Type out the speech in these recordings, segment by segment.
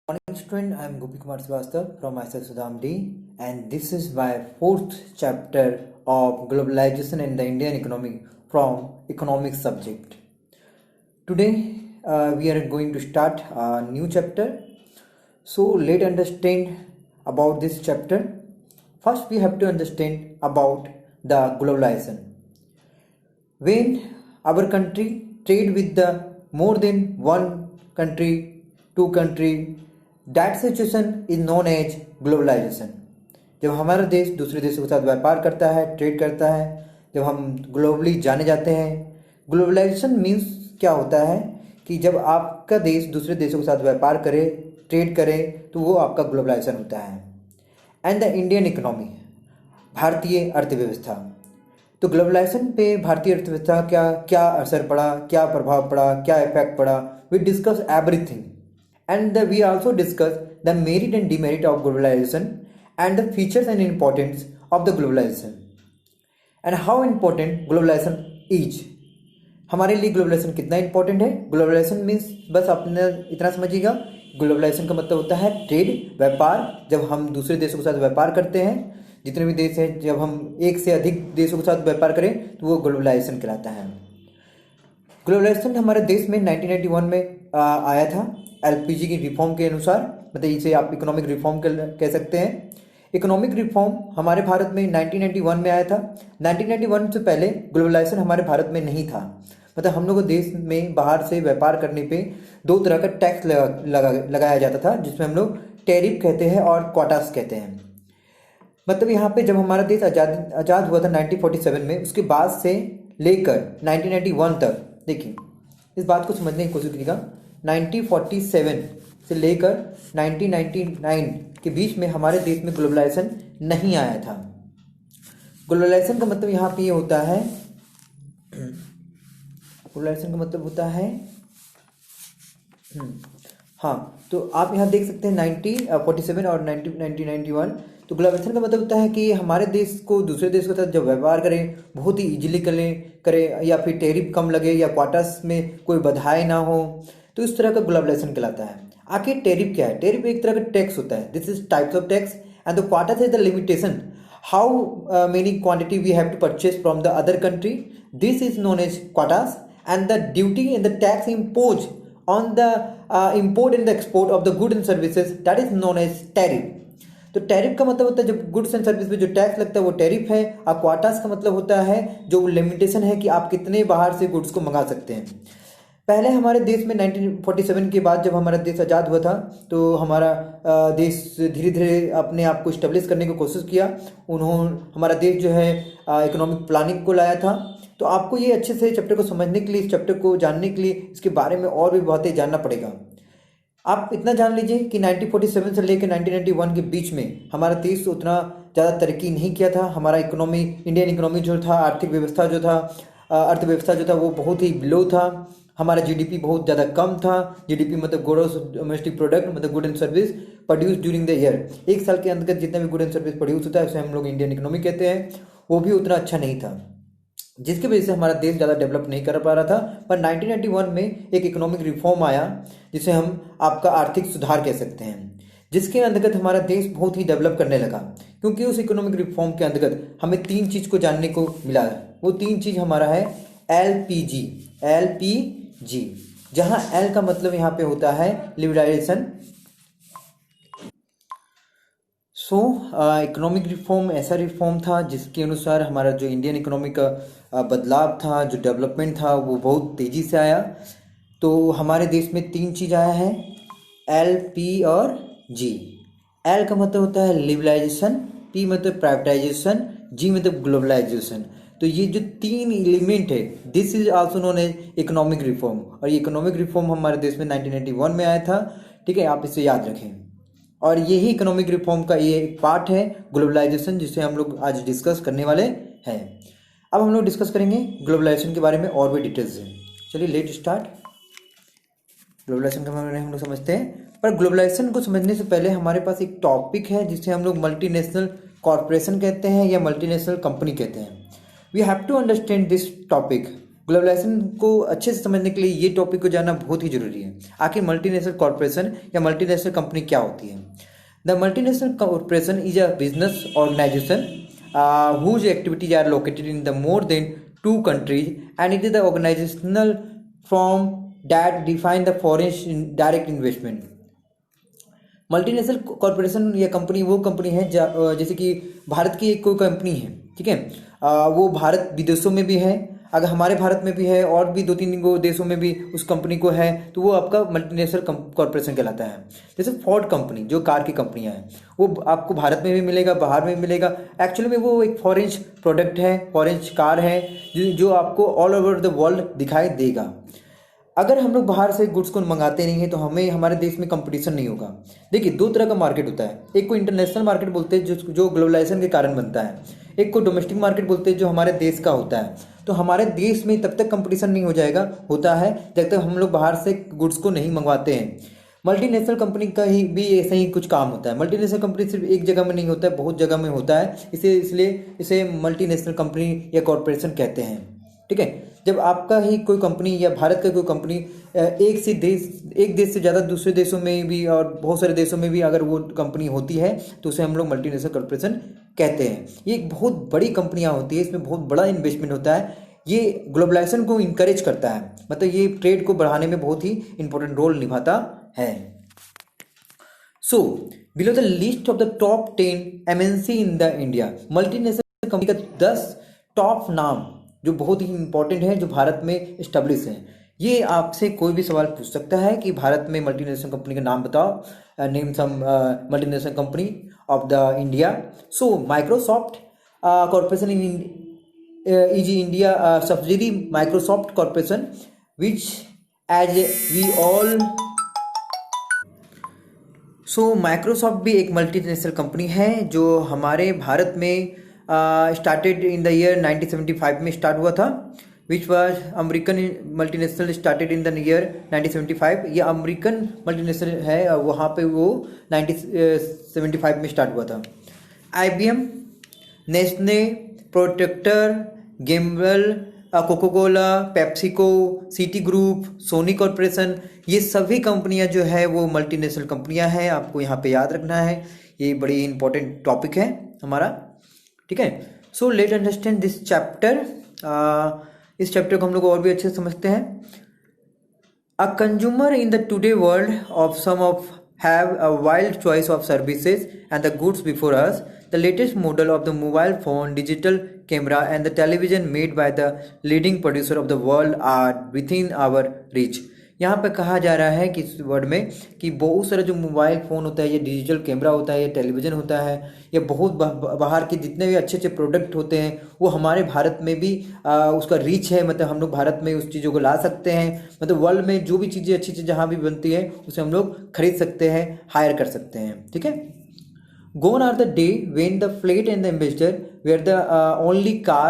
Morning student, I am Gopi Kumar Srivastava from myself Sudham D, and this is my fourth chapter of globalization in the Indian economy from economics subject. Today we are going to start a new chapter. So let's understand about this chapter. First we have to understand about the globalization. When our country trade with the more than one country, two country, that situation is known as globalization. जब हमारा देश दूसरे देशों के साथ व्यापार करता है, ट्रेड करता है, जब हम ग्लोबली जाने जाते हैं, ग्लोबलाइजेशन मीन्स क्या होता है कि जब आपका देश दूसरे देशों के साथ व्यापार करे, ट्रेड करे, तो वो आपका ग्लोबलाइजेशन होता है. एंड द इंडियन इकोनॉमी, भारतीय अर्थव्यवस्था. तो ग्लोबलाइजेशन पे भारतीय अर्थव्यवस्था क्या क्या असर पड़ा, क्या प्रभाव पड़ा, क्या इफेक्ट पड़ा, we discuss everything. And we also discuss the merit and demerit of globalization and the features and importance of the globalization and how important globalization is. हमारे लिए ग्लोबलाइजेशन कितना इंपॉर्टेंट है. ग्लोबलाइजेशन मीन्स बस आपने इतना समझिएगा, globalisation का मतलब होता है ट्रेड, व्यापार. जब हम दूसरे देशों के साथ व्यापार करते हैं, जितने भी देश हैं, जब हम एक से अधिक देशों के साथ व्यापार करें तो वो ग्लोबलाइजेशन कहलाता है. ग्लोबलाइजेशन हमारे देश में 1991 में आया था एलपीजी की रिफॉर्म के अनुसार. मतलब इसे आप इकोनॉमिक रिफॉर्म कह सकते हैं. इकोनॉमिक रिफॉर्म हमारे भारत में 1991 में आया था. 1991 से पहले ग्लोबलाइजेशन हमारे भारत में नहीं था. मतलब हम लोग देश में बाहर से व्यापार करने पे दो तरह का टैक्स लगाया जाता था, जिसमें हम लोग टैरिफ कहते हैं और क्वाटास कहते हैं. मतलब यहाँ पे जब हमारा देश आज़ाद हुआ था 1947 में, उसके बाद से लेकर 1991 तक, देखिए इस बात को समझने की कोशिश कीजिएगा, 1947 से लेकर 1999 के बीच में हमारे देश में ग्लोबलाइजेशन नहीं आया था. ग्लोबलाइजेशन का मतलब यहाँ पे ये होता है, ग्लोबलाइजेशन का मतलब होता है हाँ, तो आप यहाँ देख सकते हैं 1947 और 1991. तो ग्लोबलाइजेशन का मतलब होता है कि हमारे देश को दूसरे देश के साथ जब व्यापार करें बहुत ही इजीली करें या फिर टैरिफ कम लगे या क्वार्टर्स में कोई बाधाएं ना हो, तो इस तरह का ग्लोबलाइजेशन कहलाता है. आखिर टैरिफ क्या है? टैरिफ एक तरह का टैक्स होता है. This is types of tax and the quarters is the limitation how many quantity we have to purchase from the other country. This is known as quarters and the duty and the tax impose on the import and the export of the good and services, that is known as tariff. तो tariff का मतलब होता है जब goods and service पे जो tax लगता है वो टैरिफ है. और क्वार्टर्स का मतलब होता है जो लिमिटेशन है कि आप कितने बाहर से गुड्स को मंगा सकते हैं. पहले हमारे देश में 1947 के बाद जब हमारा देश आज़ाद हुआ था, तो हमारा देश धीरे धीरे अपने आप को इस्टेब्लिश करने की कोशिश किया. हमारा देश जो है इकोनॉमिक प्लानिंग को लाया था. तो आपको ये अच्छे से चैप्टर को समझने के लिए, इस चैप्टर को जानने के लिए इसके बारे में और भी बातें जानना पड़ेगा. आप इतना जान लीजिए कि 1947 से लेकर 1991 के बीच में हमारा देश उतना ज़्यादा तरक्की नहीं किया था. हमारा इकोनॉमी, इंडियन इकोनॉमी जो था, आर्थिक व्यवस्था जो था, अर्थव्यवस्था जो था, वो बहुत ही लो था. हमारा जीडीपी बहुत ज़्यादा कम था. जीडीपी मतलब ग्रोस डोमेस्टिक प्रोडक्ट, मतलब good and service produce during the year. एक साल के अंतर्गत जितना भी गुड एंड सर्विस प्रोड्यूस होता है उसे हम लोग इंडियन इकोनॉमी कहते हैं. वो भी उतना अच्छा नहीं था, जिसकी वजह से हमारा देश ज़्यादा डेवलप नहीं कर पा रहा था. पर 1991 में एक इकोनॉमिक रिफॉर्म आया जिसे हम आपका आर्थिक सुधार कह सकते हैं, जिसके अंतर्गत हमारा देश बहुत ही डेवलप करने लगा. क्योंकि उस इकोनॉमिक रिफॉर्म के अंतर्गत हमें तीन चीज़ को जानने को मिला. वो तीन चीज़ हमारा है एलपीजी, जहाँ एल का मतलब यहाँ पे होता है लिबरलाइजेशन. इकोनॉमिक रिफॉर्म ऐसा रिफॉर्म था जिसके अनुसार हमारा जो इंडियन इकोनॉमी का बदलाव था, जो डेवलपमेंट था, वो बहुत तेज़ी से आया. तो हमारे देश में तीन चीज़ आया है, एल, पी और जी. एल का मतलब होता है लिबरलाइजेशन, पी मतलब प्राइवेटाइजेशन, जी मतलब ग्लोबलाइजेशन. तो ये जो तीन एलिमेंट है, this is also known as economic reform. और ये इकोनॉमिक रिफॉर्म हमारे देश में 1991 में आया था. ठीक है, आप इसे याद रखें. और यही इकोनॉमिक रिफॉर्म का ये एक पार्ट है ग्लोबलाइजेशन, जिसे हम लोग आज डिस्कस करने वाले हैं. अब हम लोग डिस्कस करेंगे ग्लोबलाइजेशन के बारे में और भी डिटेल्स से. चलिए लेट स्टार्ट. ग्लोबलाइजेशन के बारे में हम लोग समझते हैं, पर ग्लोबलाइजेशन को समझने से पहले हमारे पास एक टॉपिक है जिसे हम लोग मल्टीनेशनल कॉरपोरेशन कहते हैं या मल्टीनेशनल कंपनी कहते हैं. We have to understand this topic globalisation को अच्छे से समझने के लिए ये टॉपिक को जानना बहुत ही जरूरी है। आखिर मल्टीनेशनल कॉर्पोरेशन या मल्टीनेशनल कंपनी क्या होती है? The multinational corporation is a business organisation whose activities are located in the more than two countries, and it is the organizational form that define the foreign direct investment. Multinational corporation या company वो company है जैसे कि भारत की एक कोई company है, ठीक है, वो भारत विदेशों में भी है, अगर हमारे भारत में भी है और भी 2-3 देशों में भी उस कंपनी को है तो वो आपका मल्टीनेशनल कॉर्पोरेशन कहलाता है। जैसे फोर्ड कंपनी जो कार की कंपनियां हैं वो आपको भारत में भी मिलेगा, बाहर में भी मिलेगा। एक्चुअली में वो एक फॉरेन प्रोडक्ट है, फॉरेन कार है जो आपको ऑल ओवर द वर्ल्ड दिखाई देगा। अगर हम लोग बाहर से गुड्स को मंगाते नहीं हैं तो हमें हमारे देश में कंपटीशन नहीं होगा। देखिए, दो तरह का मार्केट होता है, एक को इंटरनेशनल मार्केट बोलते हैं जो ग्लोबलाइजेशन के कारण बनता है, एक को डोमेस्टिक मार्केट बोलते हैं जो हमारे देश का होता है। तो हमारे देश में तब तक कंपटीशन नहीं हो जाएगा होता है जब तक हम लोग बाहर से गुड्स को नहीं मंगवाते हैं। मल्टीनेशनल कंपनी का ही भी ऐसा ही कुछ काम होता है। मल्टीनेशनल कंपनी सिर्फ एक जगह में नहीं होता है, बहुत जगह में होता है, इसलिए इसे मल्टीनेशनल कंपनी या कॉर्पोरेशन कहते हैं, ठीक है। जब आपका ही कोई कंपनी या भारत का कोई कंपनी एक देश से ज़्यादा दूसरे देशों में भी और बहुत सारे देशों में भी अगर वो कंपनी होती है तो उसे हम लोग मल्टीनेशनल कॉर्पोरेशन कहते हैं। ये एक बहुत बड़ी कंपनियां होती है, इसमें बहुत बड़ा इन्वेस्टमेंट होता है, ये ग्लोबलाइजेशन को इनकरेज करता है, मतलब ये ट्रेड को बढ़ाने में बहुत ही इंपॉर्टेंट रोल निभाता है। So below the list of the top 10 MNC in the India, multinational company का 10 टॉप नाम जो बहुत ही इंपॉर्टेंट है, जो भारत में इस्टेब्लिश है। ये आपसे कोई भी सवाल पूछ सकता है कि भारत में मल्टीनेशनल कंपनी का नाम बताओ, name some multinational company of the India. So Microsoft corporation is India subsidiary Microsoft corporation which as we all. सो माइक्रोसॉफ्ट भी एक मल्टीनेशनल कंपनी है जो हमारे भारत में स्टार्टेड इन द ईयर 1975 में स्टार्ट हुआ था, which was American multinational started in the year 1975। ये अमेरिकन मल्टीनेशनल है, वहाँ पे वो 1975 में स्टार्ट हुआ था। IBM, Nestle, Procter, Gamble, Coca Cola, PepsiCo, Citigroup, Sony corporation, ये सभी कंपनियां जो है वो मल्टीनेशनल कंपनियां हैं, आपको यहाँ पे याद रखना है, ये बड़ी इंपॉर्टेंट टॉपिक है हमारा, ठीक है। So let understand this chapter. इस चैप्टर को हम लोग और भी अच्छे से समझते हैं। A consumer in the today world of some of have a wild choice of services and the goods before us, the latest model of the mobile phone, digital camera and the television made by the leading producer of the world are within our reach. यहाँ पे कहा जा रहा है कि इस word में कि बहुत सारा जो मोबाइल फ़ोन होता है, ये डिजिटल कैमरा होता है, ये टेलीविज़न होता है, ये बहुत बाहर के जितने भी अच्छे अच्छे प्रोडक्ट होते हैं वो हमारे भारत में भी उसका रीच है, मतलब हम लोग भारत में उस चीज़ों को ला सकते हैं, मतलब वर्ल्ड में जो भी चीज़ें अच्छी चीज़ जहाँ भी बनती है उसे हम लोग खरीद सकते हैं, हायर कर सकते हैं, ठीक है। Gone are the day when the flight and the ambassador were the only car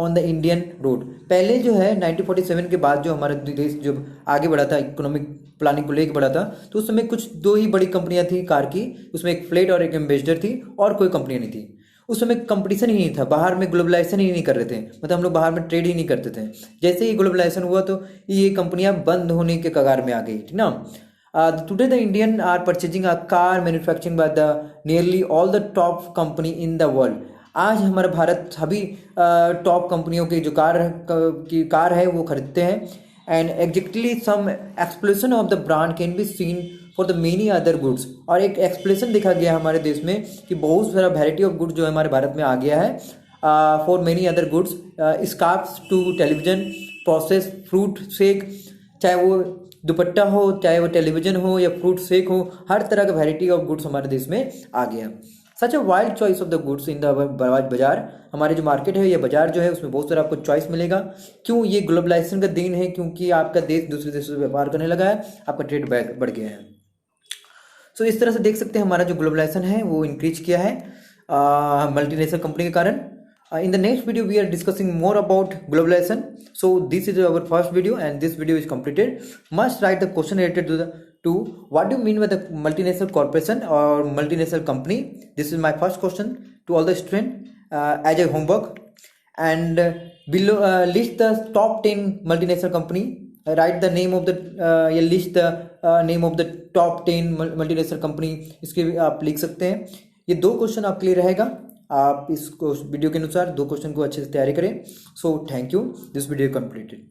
on the Indian road। पहले जो है 1947 के बाद जो हमारा देश जो आगे बढ़ा था, इकोनॉमिक प्लानिंग को लेकर बढ़ा था, तो उस समय कुछ दो ही बड़ी कंपनियां थी कार की, उसमें एक फ्लाइट और एक एम्बेसडर थी और कोई कंपनियां नहीं थी। उस समय कंपटीशन ही नहीं था, बाहर में ग्लोबलाइजेशन ही नहीं कर रहे थे, मतलब हम लोग बाहर में ट्रेड ही नहीं करते थे। जैसे ही ग्लोबलाइजेशन हुआ तो ये कंपनियां बंद होने के कगार में आ गई, ठीक ना। Today the Indian are purchasing a car manufacturing by the nearly all the top company in the world। आज हमारा भारत सभी टॉप कंपनियों के जो कार है वो खरीदते हैं। And exactly some explosion of the brand can be seen for the many other goods. और एक एक्सप्लोशन देखा गया हमारे देश में कि बहुत सारा वैरायटी ऑफ गुड्स जो है हमारे भारत में आ गया है for many other goods, scarfs to television, process fruit shake, चाहे वो दुपट्टा हो, चाहे वो टेलीविजन हो या फ्रूट शेक हो, हर तरह का वैरायटी ऑफ गुड्स हमारे देश में आ गया। Such a wild choice of the goods in the बाजार। हमारे जो मार्केट है या बाजार जो है उसमें बहुत सारा आपको चॉइस मिलेगा। क्यों? ये ग्लोबलाइजेशन का देन है, क्योंकि आपका देश दूसरे देशों से व्यापार करने लगा है, आपका ट्रेड बढ़ गया है। सो इस तरह से देख सकते हैं हमारा जो ग्लोबलाइजेशन है वो इंक्रीज किया है मल्टीनेशनल कंपनी के कारण। In the next video we are discussing more about globalization. So this is our first video and this video is completed. Must write the question related to what do you mean by the multinational corporation or multinational company. This is my first question to all the students as a homework. and below list the top 10 multinational company. Write the name of the list the name of the top 10 multinational company. इसके भी आप लिख सकते हैं. ये 2 question आपके लिए रहेगा. आप इस वीडियो के अनुसार 2 क्वेश्चन को अच्छे से तैयारी करें. So thank you. This video completed.